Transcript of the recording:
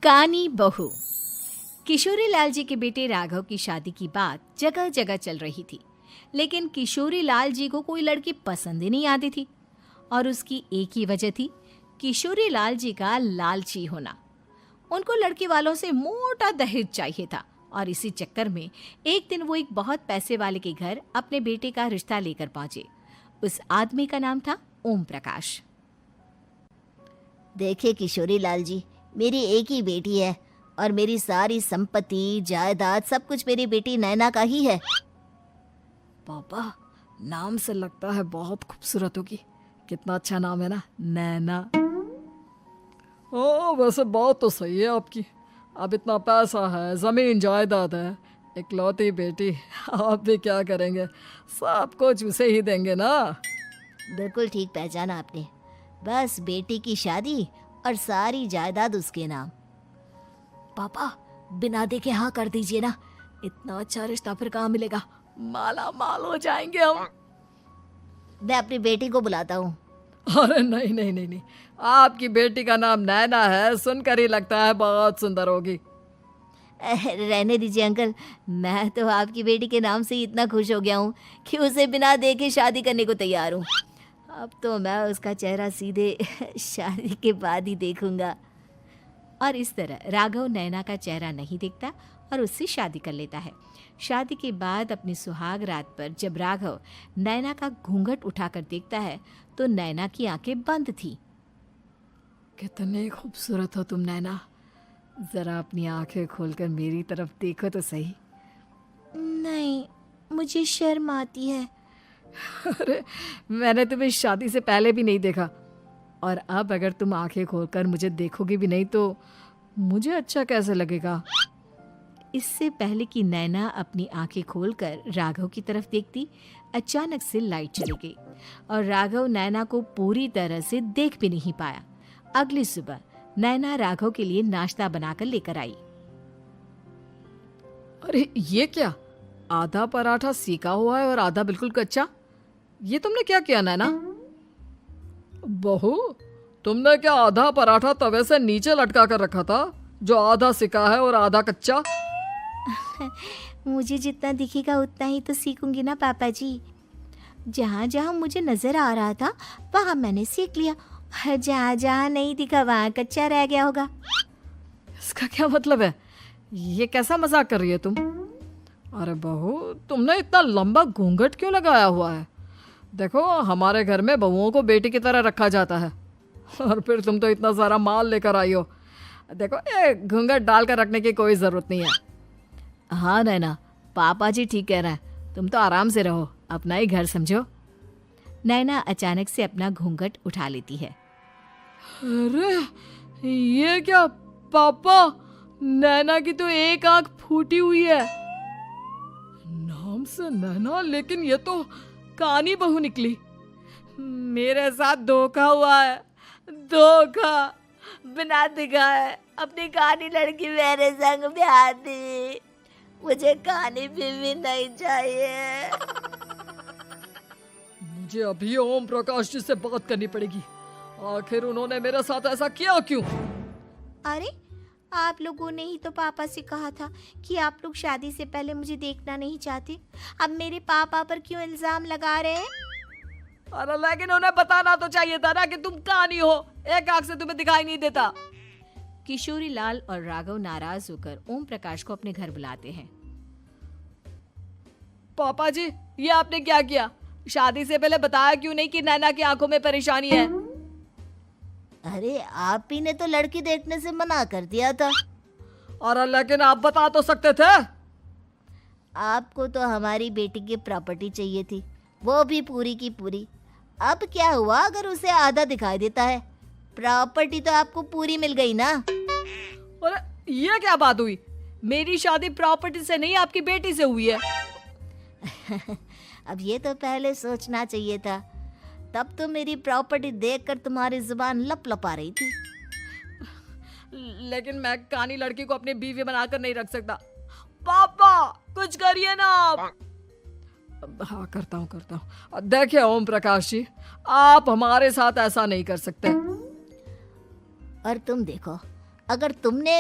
कानी बहू। किशोरी लाल जी के बेटे राघव की शादी की बात जगह जगह चल रही थी, लेकिन किशोरी लाल जी को कोई लड़की पसंद ही नहीं आती थी। और उसकी एक ही वजह थी, किशोरी लाल जी का लालची होना। उनको लड़की वालों से मोटा दहेज चाहिए था और इसी चक्कर में एक दिन वो एक बहुत पैसे वाले के घर अपने बेटे का रिश्ता लेकर पहुंचे। उस आदमी का नाम था ओम प्रकाश। देखिए किशोरी लाल जी, मेरी एक ही बेटी है और मेरी सारी संपत्ति जायदाद सब कुछ मेरी बेटी नैना का ही है। पापा, नाम से लगता है बहुत खूबसूरत होगी। कितना अच्छा नाम है ना, नैना। ओ, वैसे बात तो सही है आपकी। अब इतना पैसा है, जमीन जायदाद है, इकलौती बेटी, आप भी क्या करेंगे? सब कुछ उसे ही देंगे ना। बिल्कुल ठीक पहचाना आपने। बस बेटी की शादी और सारी जायदाद उसके नाम। पापा, बिना देखे हाँ कर दीजिए ना। इतना अच्छा रिश्ता फिर कहाँ मिलेगा? माला माल हो जाएंगे हम। मैं अपनी बेटी को बुलाता हूँ। अरे नहीं नहीं नहीं नहीं, आपकी बेटी का नाम नैना है, सुनकर ही लगता है बहुत सुंदर होगी। रहने दीजिए अंकल, मैं तो आपकी बेटी के नाम से ही इतना खुश हो गया हूँ कि उसे बिना देखे शादी करने को तैयार हूँ। अब तो मैं उसका चेहरा सीधे शादी के बाद ही देखूंगा। और इस तरह राघव नैना का चेहरा नहीं देखता और उससे शादी कर लेता है। शादी के बाद अपनी सुहाग रात पर जब राघव नैना का घूंघट उठाकर देखता है तो नैना की आंखें बंद थी। कितनी खूबसूरत हो तुम नैना, जरा अपनी आंखें खोलकर मेरी तरफ देखो तो सही। नहीं, मुझे शर्म आती है। अरे, मैंने तुम्हें शादी से पहले भी नहीं देखा, और अब अगर तुम आंखें खोलकर मुझे देखोगी भी नहीं तो मुझे अच्छा कैसे लगेगा? इससे पहले कि नैना अपनी आंखें खोलकर राघव की तरफ देखती, अचानक से लाइट चली गई और राघव नैना को पूरी तरह से देख भी नहीं पाया। अगली सुबह नैना राघव के लिए नाश्ता बनाकर लेकर आई। अरे ये क्या, आधा पराठा सीका हुआ है और आधा बिल्कुल कच्चा। ये तुमने क्या किया नैना? बहू, तुमने क्या आधा पराठा तवे से नीचे लटका कर रखा था, जो आधा सिका है और आधा कच्चा? मुझे जितना दिखेगा उतना ही तो सीखूंगी ना पापा जी। जहाँ जहाँ मुझे नजर आ रहा था वहाँ मैंने सीख लिया, जहाँ जहाँ नहीं दिखा वहाँ कच्चा रह गया होगा। इसका क्या मतलब है? ये कैसा मजाक कर रही है तुम? अरे बहू, तुमने इतना लंबा घूंघट क्यों लगाया हुआ है? देखो, हमारे घर में बहुओं को बेटी की तरह रखा जाता है, और फिर तुम तो इतना सारा माल लेकर आई हो। देखो, ये घूंघट डालकर रखने की कोई ज़रूरत नहीं है। हाँ नैना, पापा जी ठीक कह रहे हैं, तुम तो आराम से रहो, अपना ही घर समझो। नैना अचानक से अपना घूंघट उठा लेती है। अरे ये क्या पापा, नैना की तो एक आंख फूटी हुई है। नाम से नैना, लेकिन ये तो कानी बहू निकली। मेरे साथ धोखा हुआ है, धोखा। बिना दिखाए अपनी कानी लड़की मेरे संग ब्याह दी। मुझे कानी बीवी नहीं चाहिए। मुझे अभी ओम प्रकाश जी से बात करनी पड़ेगी। आखिर उन्होंने मेरे साथ ऐसा किया क्यों? अरे, आप लोगों ने ही तो पापा से कहा था कि आप लोग शादी से पहले मुझे देखना नहीं चाहते। अब मेरे पापा पर क्यों इल्जाम लगा रहे हैं? अरे लेकिन उन्हें बताना तो चाहिए था ना कि तुम कानी हो, एक आंख से तुम्हें दिखाई नहीं देता। किशोरी लाल और राघव नाराज होकर ओम प्रकाश को अपने घर बुलाते हैं। पापा जी, ये आपने क्या किया? शादी से पहले बताया क्यों नहीं कि नैना की आंखों में परेशानी है? अरे, आप ही ने तो लड़की देखने से मना कर दिया था। अरे लेकिन आप बता तो सकते थे। आपको तो हमारी बेटी की प्रॉपर्टी चाहिए थी, वो भी पूरी की पूरी। अब क्या हुआ अगर उसे आधा दिखाई देता है? प्रॉपर्टी तो आपको पूरी मिल गई ना। अरे ये क्या बात हुई? मेरी शादी प्रॉपर्टी से नहीं, आपकी बेटी से हुई है। अब ये तो पहले सोचना चाहिए था, तब तो मेरी प्रॉपर्टी देखकर तुम्हारी जुबान लप लपा रही थी। लेकिन मैं कानी लड़की को अपनी बीवी बनाकर नहीं रख सकता। पापा, कुछ करिए ना आप। हाँ, करता हूँ। देखिए ओम प्रकाश जी, आप हमारे साथ ऐसा नहीं कर सकते। और तुम देखो, अगर तुमने